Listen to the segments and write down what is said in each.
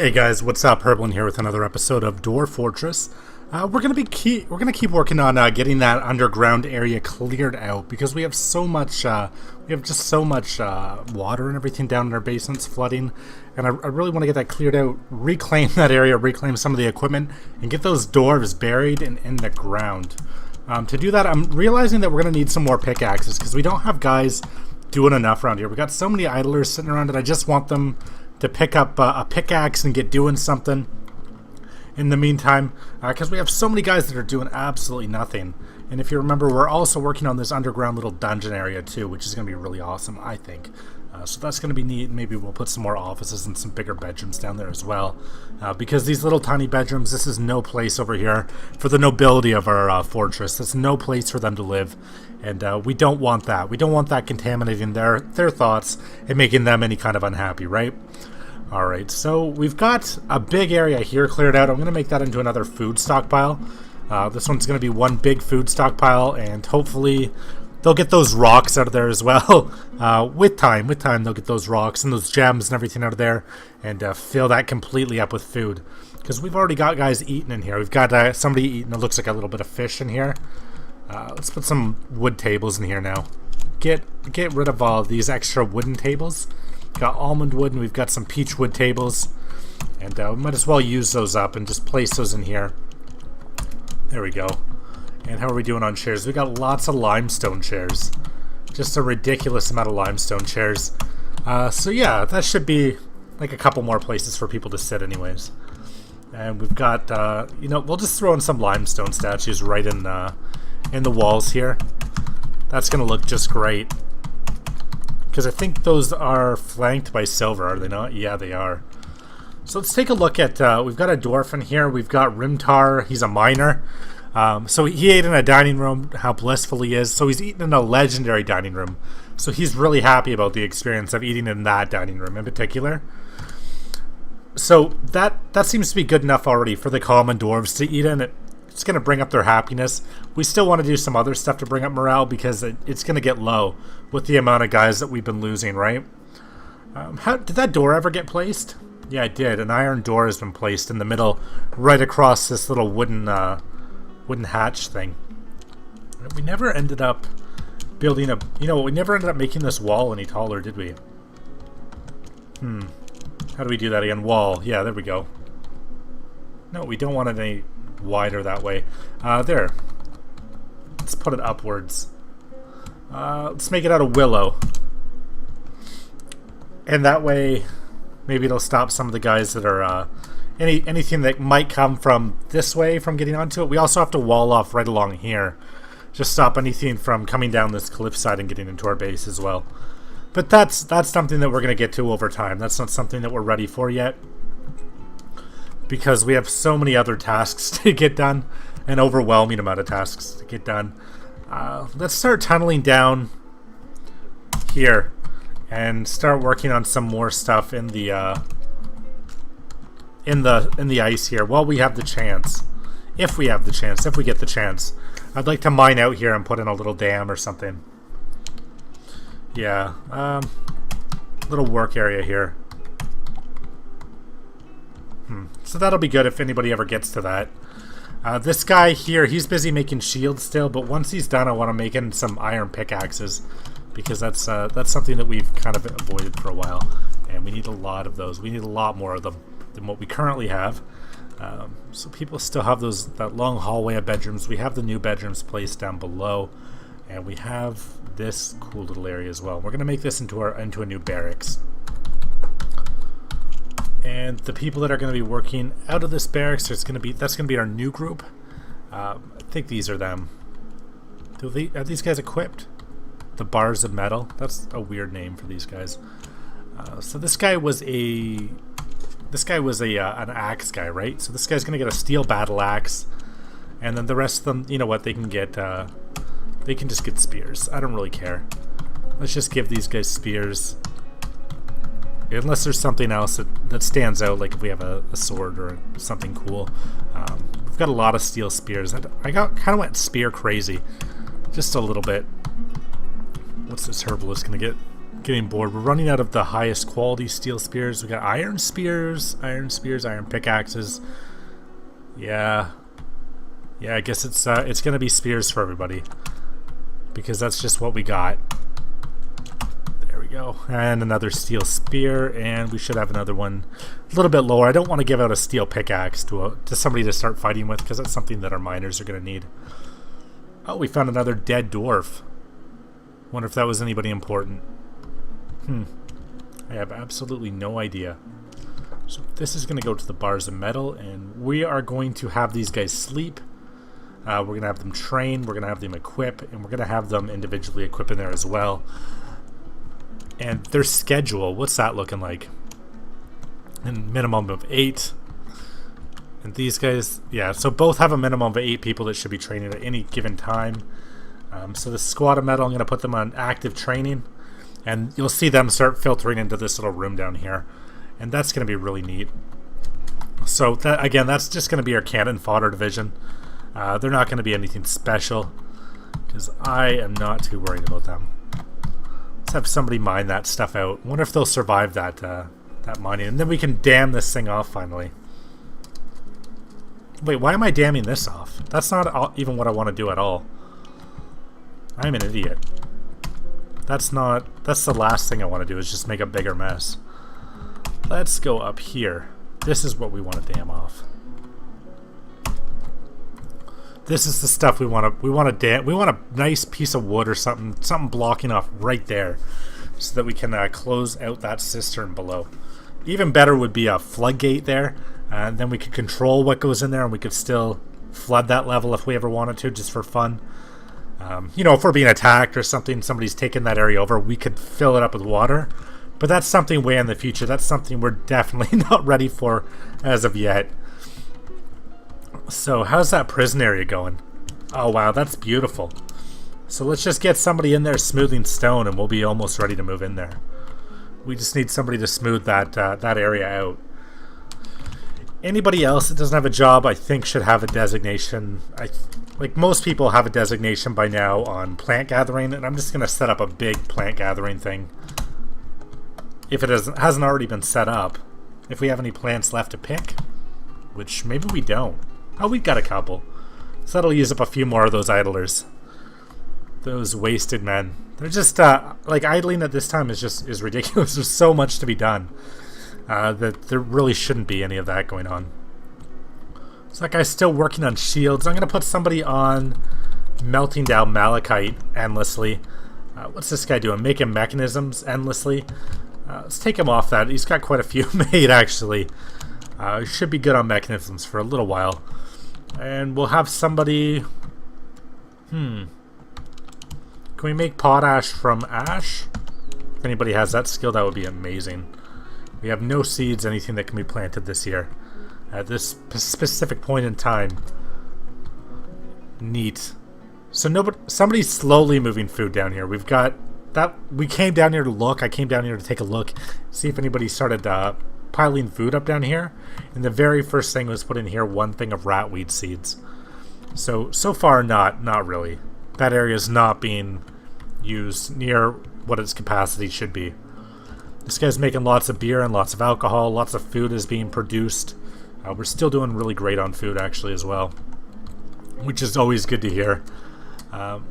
Hey guys, what's up? Herblin here with another episode of Dwarf Fortress. We're gonna keep working on getting that underground area cleared out because we have so much water and everything down in our basements flooding, and I really want to get that cleared out, reclaim that area, reclaim some of the equipment, and get those dwarves buried in the ground. To do that, I'm realizing that we're gonna need some more pickaxes because we don't have guys doing enough around here. We got so many idlers sitting around, and I just want them to pick up a pickaxe and get doing something in the meantime, because we have so many guys that are doing absolutely nothing. And if you remember, we're also working on this underground little dungeon area too, which is going to be really awesome, I think. So that's going to be neat. Maybe we'll put some more offices and some bigger bedrooms down there as well, because these little tiny bedrooms, this is no place over here for the nobility of our fortress. There's no place for them to live, and we don't want that. We don't want that contaminating their thoughts and making them any kind of unhappy, right? Alright, so we've got a big area here cleared out. I'm going to make that into another food stockpile. This one's going to be one big food stockpile, and hopefully they'll get those rocks out of there as well. With time they'll get those rocks and those gems and everything out of there, and fill that completely up with food. Because we've already got guys eating in here. We've got somebody eating, it looks like a little bit of fish in here. Let's put some wood tables in here now. Get rid of all of these extra wooden tables. Got almond wood, and we've got some peach wood tables, and we might as well use those up and just place those in here. There we go. And how are we doing on chairs? We got lots of limestone chairs, just a ridiculous amount of limestone chairs. So yeah, that should be like a couple more places for people to sit anyways. And we've got we'll just throw in some limestone statues right in the walls here. That's gonna look just great. Because I think those are flanked by silver, are they not? Yeah, they are. So let's take a look at, we've got a dwarf in here. We've got Rimtar. He's a miner. So he ate in a dining room. How blissful he is. So he's eating in a legendary dining room. So he's really happy about the experience of eating in that dining room in particular. So that seems to be good enough already for the common dwarves to eat in. It's going to bring up their happiness. We still want to do some other stuff to bring up morale because it's going to get low with the amount of guys that we've been losing, right? Did that door ever get placed? Yeah, it did. An iron door has been placed in the middle, right across this little wooden hatch thing. We never ended up building we never ended up making this wall any taller, did we? How do we do that again? Wall. Yeah, there we go. No, we don't want it any wider that way. There. Let's put it upwards. Let's make it out of willow. And that way, maybe it'll stop some of the guys that are, anything that might come from this way from getting onto it. We also have to wall off right along here. Just stop anything from coming down this cliffside and getting into our base as well. But that's something that we're going to get to over time. That's not something that we're ready for yet, because we have so many other tasks to get done, an overwhelming amount of tasks to get done. Let's start tunneling down here and start working on some more stuff in the ice here while we have the chance. If we have the chance, if we get the chance. I'd like to mine out here and put in a little dam or something. Yeah, little work area here. So that'll be good if anybody ever gets to that. This guy here, he's busy making shields still, but once he's done, I want to make him some iron pickaxes, because that's something that we've kind of avoided for a while, and we need a lot of those. We need a lot more of them than what we currently have. So people still have that long hallway of bedrooms. We have the new bedrooms placed down below, and we have this cool little area as well. We're gonna make this into a new barracks. And the people that are going to be working out of this barracks, that's going to be our new group. I think these are them. Are these guys equipped? The bars of metal. That's a weird name for these guys. So this guy was an axe guy, right? So this guy's going to get a steel battle axe, and then the rest of them, you know what? They can just get spears. I don't really care. Let's just give these guys spears. Unless there's something else that stands out, like if we have a sword or something cool. We've got a lot of steel spears. I kind of went spear crazy. Just a little bit. What's this herbalist going to get? getting bored. We're running out of the highest quality steel spears. We got iron spears, iron pickaxes. Yeah, I guess it's gonna be spears for everybody because that's just what we got. There we go, and another steel spear, and we should have another one a little bit lower. I don't want to give out a steel pickaxe to somebody to start fighting with because that's something that our miners are gonna need. Oh, we found another dead dwarf. Wonder if that was anybody important. I have absolutely no idea. So this is going to go to the bars of metal, and we are going to have these guys sleep. We're going to have them train, we're going to have them equip, and we're going to have them individually equip in there as well. And their schedule, what's that looking like? A minimum of 8. And these guys, yeah, so both have a minimum of 8 people that should be training at any given time. So the squad of metal, I'm going to put them on active training. And you'll see them start filtering into this little room down here. And that's going to be really neat. So, that, again, that's just going to be our cannon fodder division. They're not going to be anything special. Because I am not too worried about them. Let's have somebody mine that stuff out. Wonder if they'll survive that, that mining. And then we can dam this thing off finally. Wait, why am I damming this off? That's not even what I want to do at all. I'm an idiot. That's the last thing I want to do is just make a bigger mess. Let's go up here. This is what we want to dam off. This is the stuff we want to we want a nice piece of wood or something blocking off right there so that we can close out that cistern below. Even better would be a floodgate there, and then we could control what goes in there and we could still flood that level if we ever wanted to, just for fun. You know, if we're being attacked or something, somebody's taking that area over, we could fill it up with water. But that's something way in the future. That's something we're definitely not ready for as of yet. So, how's that prison area going? Oh, wow, that's beautiful. So let's just get somebody in there smoothing stone and we'll be almost ready to move in there. We just need somebody to smooth that that area out. Anybody else that doesn't have a job, I think, should have a designation. Like most people have a designation by now on plant gathering, and I'm just going to set up a big plant gathering thing. If it hasn't already been set up. If we have any plants left to pick, which maybe we don't. Oh, we've got a couple. So that'll use up a few more of those idlers. Those wasted men. They're just, like, idling at this time is ridiculous. There's so much to be done. That there really shouldn't be any of that going on. So that guy's still working on shields. I'm going to put somebody on melting down malachite endlessly. What's this guy doing? Making mechanisms endlessly. Let's take him off that. He's got quite a few made, actually. He should be good on mechanisms for a little while. And we'll have somebody... Can we make potash from ash? If anybody has that skill, that would be amazing. We have no seeds, anything that can be planted this year. At this specific point in time. Neat. So somebody's slowly moving food down here. We've got that. We came down here to look. I came down here to take a look, see if anybody started piling food up down here. And the very first thing was put in here one thing of ratweed seeds. So far not really. That area is not being used near what its capacity should be. This guy's making lots of beer and lots of alcohol. Lots of food is being produced. We're still doing really great on food, actually, as well. Which is always good to hear.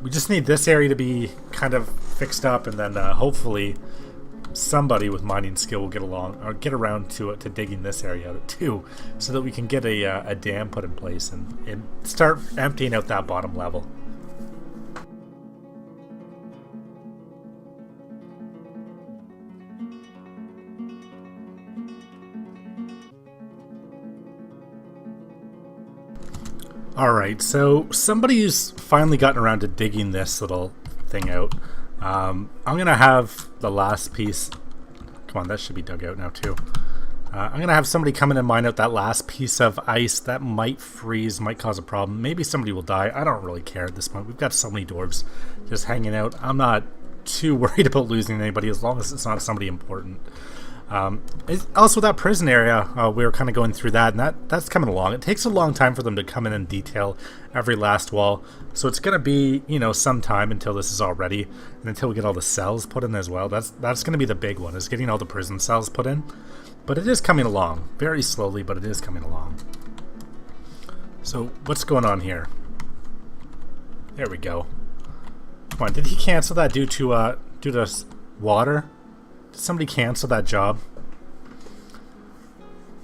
We just need this area to be kind of fixed up, and then hopefully somebody with mining skill will get around to digging this area out too, so that we can get a dam put in place and start emptying out that bottom level. Alright, so somebody's finally gotten around to digging this little thing out. I'm going to have the last piece... Come on, that should be dug out now too. I'm going to have somebody come in and mine out that last piece of ice. That might freeze, might cause a problem. Maybe somebody will die. I don't really care at this point. We've got so many dwarves just hanging out. I'm not too worried about losing anybody as long as it's not somebody important. Also, that prison area, we were kind of going through that, and that's coming along. It takes a long time for them to come in and detail every last wall, so it's going to be, you know, some time until this is all ready, and until we get all the cells put in as well. That's going to be the big one, is getting all the prison cells put in. But it is coming along, very slowly, but it is coming along. So, what's going on here? There we go. Come on, did he cancel that due to water? Did somebody cancel that job?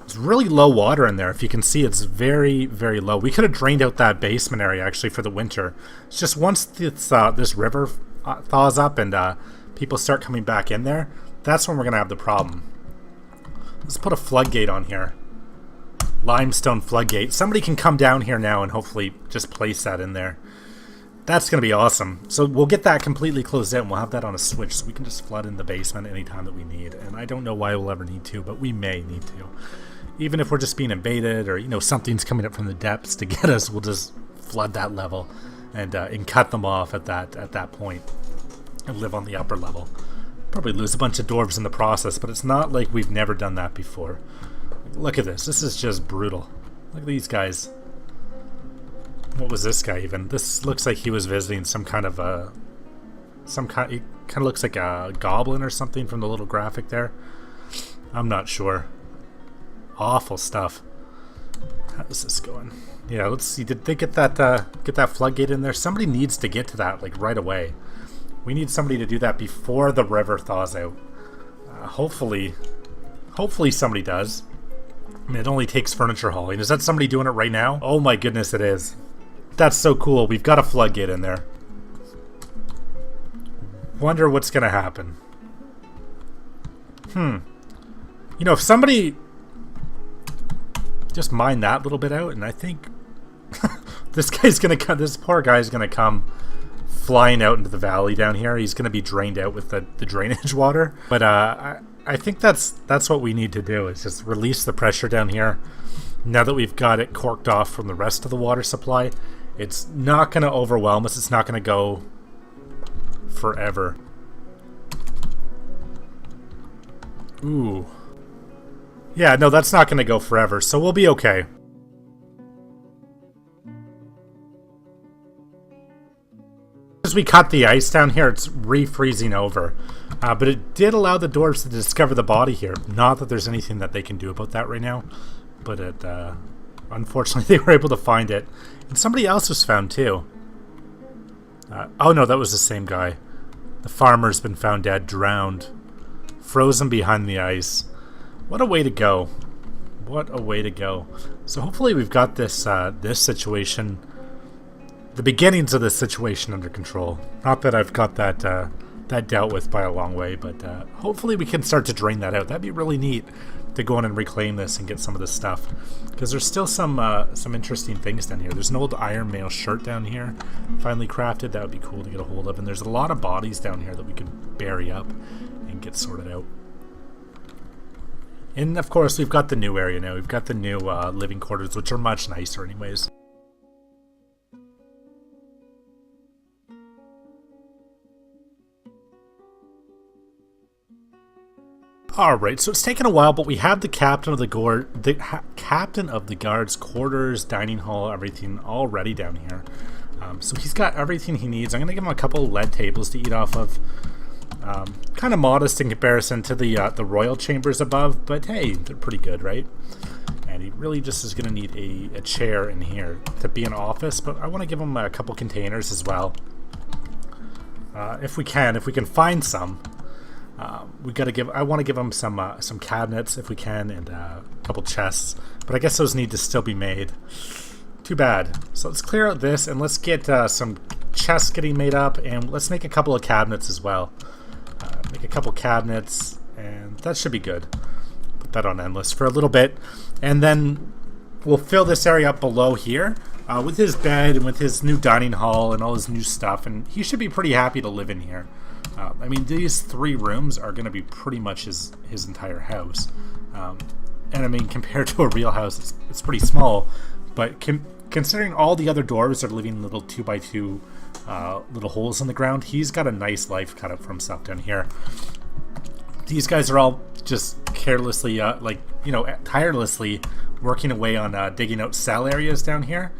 It's really low water in there. If you can see, it's very, very low. We could have drained out that basement area, actually, for the winter. It's just once this river thaws up and people start coming back in there, that's when we're going to have the problem. Let's put a floodgate on here. Limestone floodgate. Somebody can come down here now and hopefully just place that in there. That's going to be awesome. So we'll get that completely closed out and we'll have that on a switch so we can just flood in the basement anytime that we need. And I don't know why we'll ever need to, but we may need to. Even if we're just being invaded or, you know, something's coming up from the depths to get us, we'll just flood that level and cut them off at that point and live on the upper level. Probably lose a bunch of dwarves in the process, but it's not like we've never done that before. Look at this. This is just brutal. Look at these guys. What was this guy even? This looks like he was visiting some kind of a... He kind of looks like a goblin or something from the little graphic there. I'm not sure. Awful stuff. How's this going? Yeah, let's see. Did they get that floodgate in there? Somebody needs to get to that, like, right away. We need somebody to do that before the river thaws out. Hopefully somebody does. I mean, it only takes furniture hauling. Is that somebody doing it right now? Oh my goodness, it is. That's so cool. We've got a floodgate in there. Wonder what's going to happen. You know, if somebody just mine that little bit out, and I think this guy's going to come, this poor guy's going to come flying out into the valley down here. He's going to be drained out with the drainage water. But I think that's what we need to do, is just release the pressure down here. Now that we've got it corked off from the rest of the water supply, it's not going to overwhelm us. It's not going to go forever. Ooh. Yeah, no, that's not going to go forever, so we'll be okay. As we cut the ice down here, it's refreezing over. But it did allow the dwarves to discover the body here. Not that there's anything that they can do about that right now. But it, unfortunately, they were able to find it. And somebody else was found, too. Oh, no, that was the same guy. The farmer's been found dead, drowned. Frozen behind the ice. What a way to go. What a way to go. So hopefully we've got this this situation, the beginnings of this situation, under control. Not that I've got that dealt with by a long way, but hopefully we can start to drain that out. That'd be really neat to go in and reclaim this and get some of this stuff, because there's still some interesting things down here. There's an old Iron Mail shirt down here, finally crafted. That would be cool to get a hold of. And there's a lot of bodies down here that we can bury up and get sorted out. And of course, we've got the new area now. We've got the new living quarters, which are much nicer anyways. Alright, so it's taken a while, but we have the captain of the guard's quarters, dining hall, everything all ready down here. So he's got everything he needs. I'm going to give him a couple of lead tables to eat off of. Kind of modest in comparison to the royal chambers above, but hey, they're pretty good, right? And he really just is going to need a chair in here to be an office, but I want to give him a couple containers as well. If we can find some. I want to give him some cabinets if we can, and a couple chests, but I guess those need to still be made. Too bad. So let's clear out this and let's get some chests getting made up, and let's make a couple of cabinets as well. Make a couple cabinets, and that should be good. Put that on endless for a little bit, and then we'll fill this area up below here with his bed and with his new dining hall and all his new stuff, and he should be pretty happy to live in here. I mean, these 3 rooms are going to be pretty much his entire house. And I mean, compared to a real house, it's pretty small. But considering all the other dwarves are living in little 2x2 little holes in the ground, he's got a nice life cut up for himself down here. These guys are all just carelessly, tirelessly working away on digging out cell areas down here.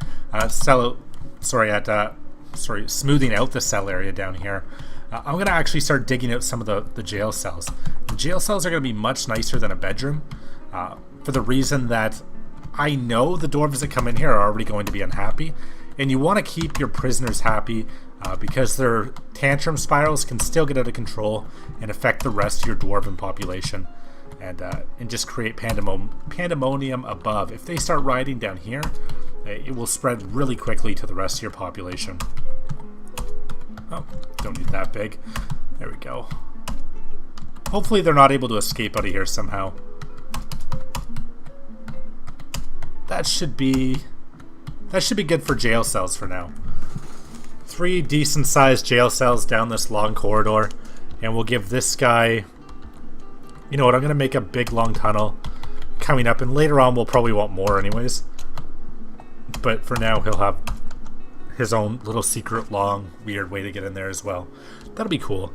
Smoothing out the cell area down here. I'm going to actually start digging out some of the jail cells. The jail cells are going to be much nicer than a bedroom, for the reason that I know the dwarves that come in here are already going to be unhappy, and you want to keep your prisoners happy because their tantrum spirals can still get out of control and affect the rest of your dwarven population, and just create pandemonium above. If they start rioting down here, it will spread really quickly to the rest of your population. Oh, don't need that big. There we go. Hopefully they're not able to escape out of here somehow. That should be good for jail cells for now. 3 decent sized jail cells down this long corridor, and we'll give this guy, you know what, I'm gonna make a big long tunnel coming up, and later on we'll probably want more anyways. But for now he'll have his own little secret long weird way to get in there as well. That'll be cool.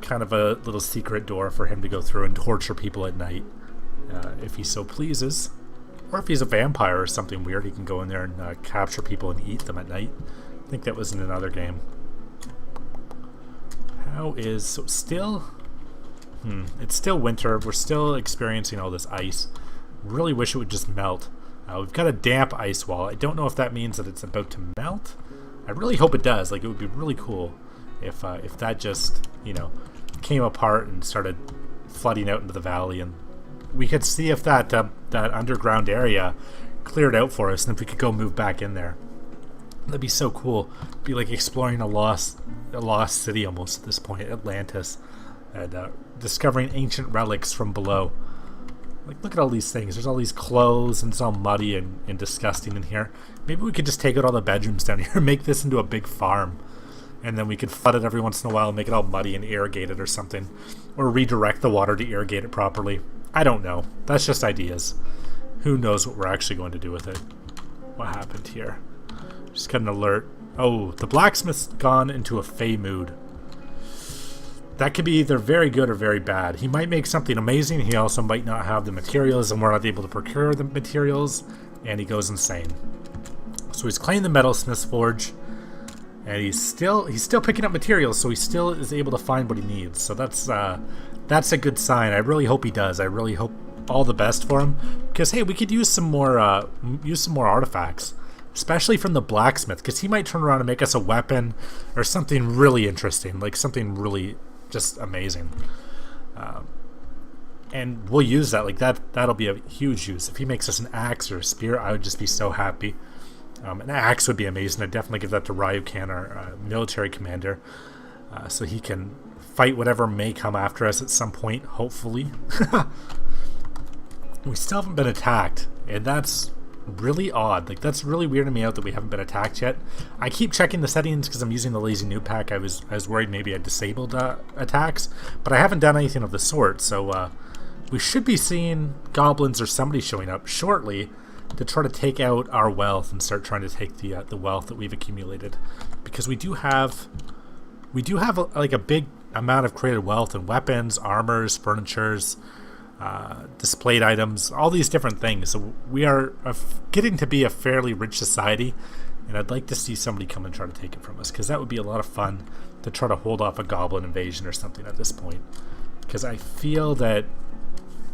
Kind of a little secret door for him to go through and torture people at night, if he so pleases. Or if he's a vampire or something weird, he can go in there and capture people and eat them at night. I think that was in another game. So still? It's still winter. We're still experiencing all this ice. Really wish it would just melt. We've got a damp ice wall. I don't know if that means that it's about to melt. I really hope it does. Like, it would be really cool if that just, you know, came apart and started flooding out into the valley, and we could see if that underground area cleared out for us, and if we could go move back in there. That'd be so cool. It'd be like exploring a lost city almost at this point, Atlantis, and discovering ancient relics from below. Like, look at all these things. There's all these clothes, and it's all muddy and disgusting in here. Maybe we could just take out all the bedrooms down here and make this into a big farm. And then we could flood it every once in a while and make it all muddy and irrigate it or something. Or redirect the water to irrigate it properly. I don't know. That's just ideas. Who knows what we're actually going to do with it. What happened here? Just got an alert. Oh, the blacksmith's gone into a fey mood. That could be either very good or very bad. He might make something amazing. He also might not have the materials, and we're not able to procure the materials, and he goes insane. So he's claimed the metalsmith's forge, and he's still picking up materials, so he still is able to find what he needs. So that's a good sign. I really hope he does. I really hope all the best for him, because hey, we could use some more artifacts, especially from the blacksmith, because he might turn around and make us a weapon or something really interesting, like something really just amazing, and we'll use that. Like that'll be a huge use. If he makes us an axe or a spear, I would just be so happy. An axe would be amazing. I'd definitely give that to Ryukan, our military commander, so he can fight whatever may come after us at some point, hopefully. We still haven't been attacked, and that's really odd. Like, that's really weirding me out that we haven't been attacked yet. I keep checking the settings because I'm using the lazy noob pack. I was worried maybe I disabled attacks, but I haven't done anything of the sort. So we should be seeing goblins or somebody showing up shortly to try to take out our wealth and start trying to take the wealth that we've accumulated, because we do have like a big amount of created wealth in weapons, armors, furnitures, displayed items, all these different things. So we are getting to be a fairly rich society, and I'd like to see somebody come and try to take it from us, because that would be a lot of fun to try to hold off a goblin invasion or something at this point. Because I feel that,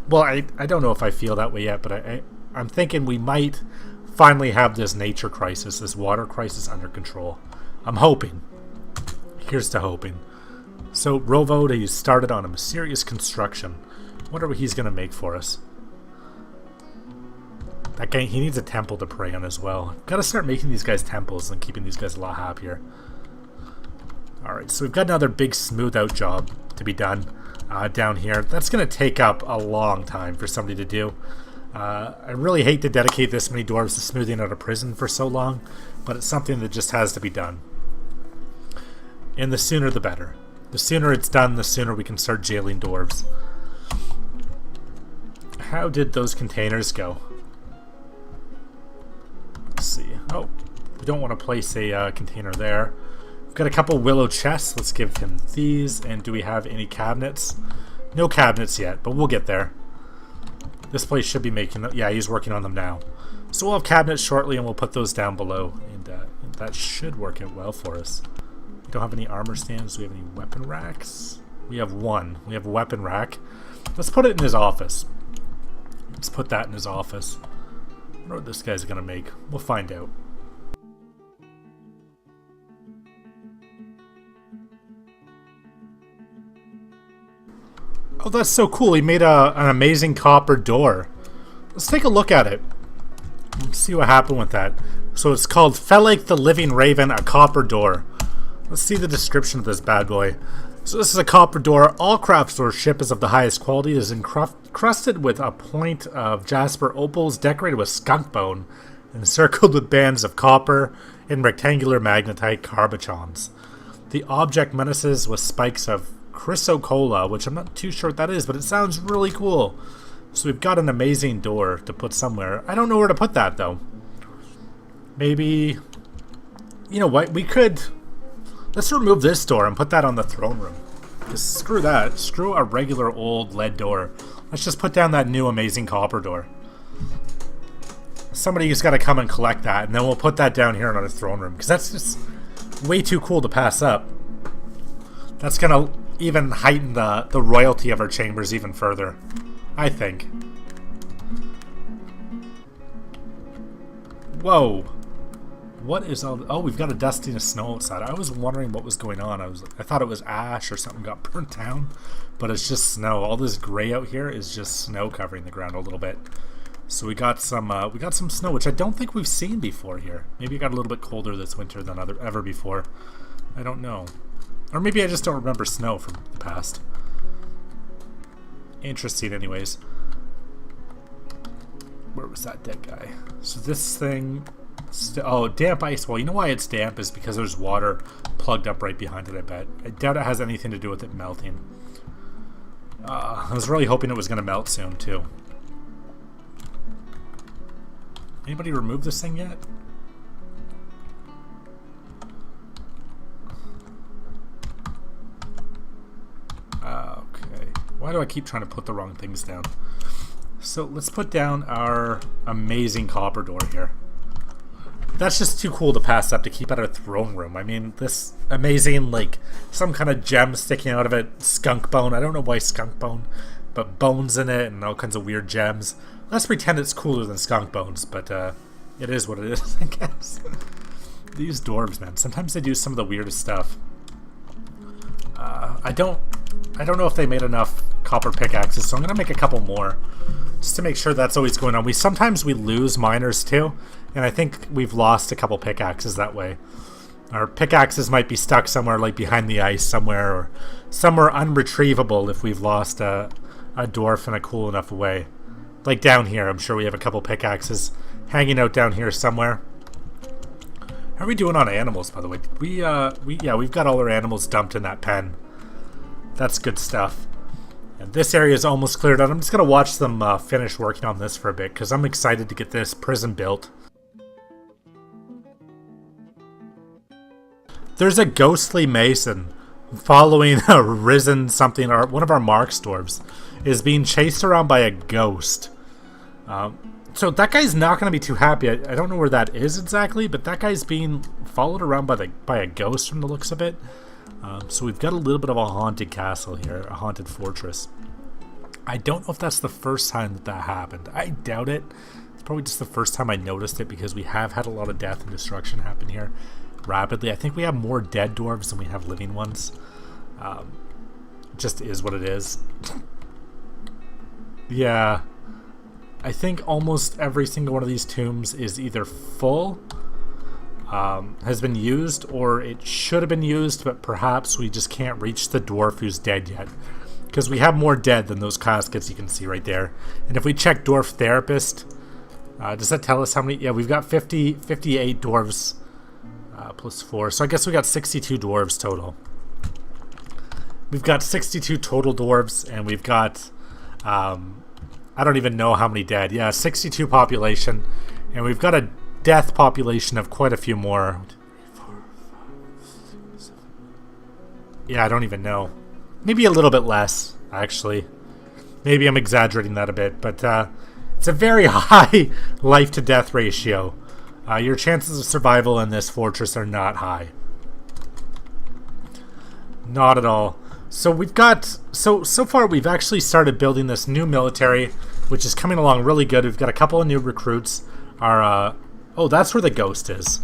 well, I don't know if I feel that way yet, but I'm thinking we might finally have this nature crisis, this water crisis under control. I'm hoping. Here's to hoping. So Rovode, he's started on a mysterious construction. Wonder what he's going to make for us. That guy, he needs a temple to pray on as well. Got to start making these guys temples and keeping these guys a lot happier. Alright, so we've got another big smooth out job to be done down here. That's going to take up a long time for somebody to do. I really hate to dedicate this many dwarves to smoothing out a prison for so long, but it's something that just has to be done. And the sooner the better. The sooner it's done, the sooner we can start jailing dwarves. How did those containers go? Let's see. Oh, we don't want to place a container there. We've got a couple willow chests. Let's give him these. And do we have any cabinets? No cabinets yet, but we'll get there. This place should be making them. Yeah, he's working on them now. So we'll have cabinets shortly, and we'll put those down below. And that should work out well for us. We don't have any armor stands. Do we have any weapon racks? We have one. We have a weapon rack. Let's put it in his office. Let's put that in his office. I wonder what this guy's gonna make. We'll find out. Oh, that's so cool. He made an amazing copper door. Let's take a look at it. Let's see what happened with that. So it's called Felake the Living Raven, a copper door. Let's see the description of this bad boy. So this is a copper door. All craftsmanship is of the highest quality. It is encrusted with a point of jasper opals, decorated with skunk bone, and encircled with bands of copper and rectangular magnetite carbachons. The object menaces with spikes of chrysocolla, which I'm not too sure what that is, but it sounds really cool. So we've got an amazing door to put somewhere. I don't know where to put that, though. Maybe... You know what? We could... Let's remove this door and put that on the throne room. Just screw that. Screw a regular old lead door. Let's just put down that new amazing copper door. Somebody's got to come and collect that, and then we'll put that down here on the throne room, because that's just way too cool to pass up. That's going to even heighten the royalty of our chambers even further, I think. Whoa. What is all... Oh, we've got a dusting of snow outside. I was wondering what was going on. I thought it was ash or something got burnt down, but it's just snow. All this gray out here is just snow covering the ground a little bit. So we got some snow, which I don't think we've seen before here. Maybe it got a little bit colder this winter than ever before. I don't know. Or maybe I just don't remember snow from the past. Interesting anyways. Where was that dead guy? So this thing... Oh, damp ice. Well, you know why it's damp is because there's water plugged up right behind it, I bet. I doubt it has anything to do with it melting. I was really hoping it was going to melt soon, too. Anybody remove this thing yet? Okay. Why do I keep trying to put the wrong things down? So let's put down our amazing copper door here. That's just too cool to pass up to keep at our throne room. I mean, this amazing, like, some kind of gem sticking out of it. Skunk bone. I don't know why skunk bone, but bones in it and all kinds of weird gems. Let's pretend it's cooler than skunk bones, but it is what it is, I guess. These dwarves, man. Sometimes they do some of the weirdest stuff. I don't know if they made enough copper pickaxes, so I'm going to make a couple more. Just to make sure that's always going on. Sometimes we lose miners too, and I think we've lost a couple pickaxes that way. Our pickaxes might be stuck somewhere like behind the ice somewhere, or somewhere unretrievable if we've lost a dwarf in a cool enough way. Like down here, I'm sure we have a couple pickaxes hanging out down here somewhere. How are we doing on animals, by the way? We've got all our animals dumped in that pen. That's good stuff. And this area is almost cleared out. I'm just going to watch them finish working on this for a bit, because I'm excited to get this prison built. There's a ghostly mason following a risen something, or one of our marks dwarves is being chased around by a ghost. So that guy's not going to be too happy. I don't know where that is exactly, but that guy's being followed around by a ghost from the looks of it. So we've got a little bit of a haunted castle here, a haunted fortress. I don't know if that's the first time that happened. I doubt it. It's probably just the first time I noticed it, because we have had a lot of death and destruction happen here rapidly. I think we have more dead dwarves than we have living ones. Just is what it is. Yeah. I think almost every single one of these tombs is either full, has been used, or it should have been used, but perhaps we just can't reach the dwarf who's dead yet. Because we have more dead than those caskets you can see right there. And if we check Dwarf Therapist, does that tell us how many? Yeah, we've got 58 dwarves plus 4. So I guess we got 62 dwarves total. We've got 62 total dwarves, and we've got, I don't even know how many dead. Yeah, 62 population, and we've got a death population of quite a few more. Yeah, I don't even know. Maybe a little bit less, actually. Maybe I'm exaggerating that a bit, but it's a very high life to death ratio. Your chances of survival in this fortress are not high. Not at all. So we've got, so far we've actually started building this new military, which is coming along really good. We've got a couple of new recruits. Our, oh, that's where the ghost is.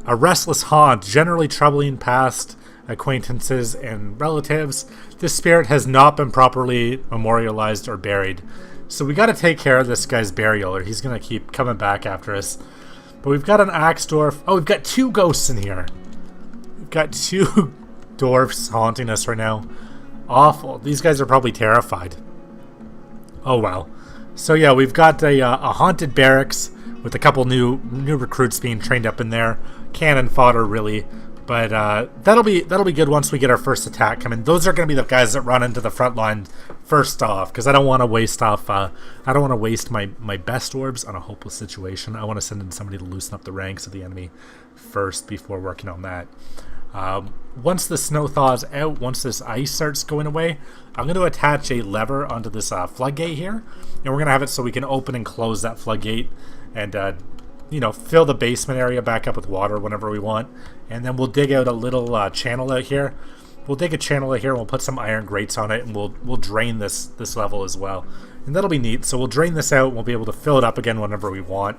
A restless haunt, generally troubling past acquaintances and relatives. This spirit has not been properly memorialized or buried. So we got to take care of this guy's burial, or he's going to keep coming back after us. But we've got an axe dwarf. Oh, we've got 2 ghosts in here. We've got 2 dwarfs haunting us right now. Awful. These guys are probably terrified. Oh well. So yeah, we've got a haunted barracks with a couple new recruits being trained up in there. Cannon fodder, really. But that'll be good once we get our first attack coming. Those are going to be the guys that run into the front line first off, because I don't want to waste my best orbs on a hopeless situation. I want to send in somebody to loosen up the ranks of the enemy first before working on that. Once the snow thaws out, once this ice starts going away, I'm going to attach a lever onto this floodgate here, and we're going to have it so we can open and close that floodgate and you know, fill the basement area back up with water whenever we want. And then we'll dig out a little channel out here. We'll dig a channel out here and we'll put some iron grates on it, and we'll drain this level as well. And that'll be neat. So we'll drain this out and we'll be able to fill it up again whenever we want.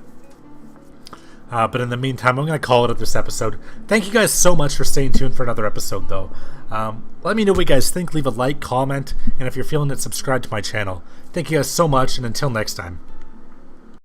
But in the meantime, I'm going to call it at this episode. Thank you guys so much for staying tuned for another episode, though. Let me know what you guys think. Leave a like, comment, and if you're feeling it, subscribe to my channel. Thank you guys so much, and until next time.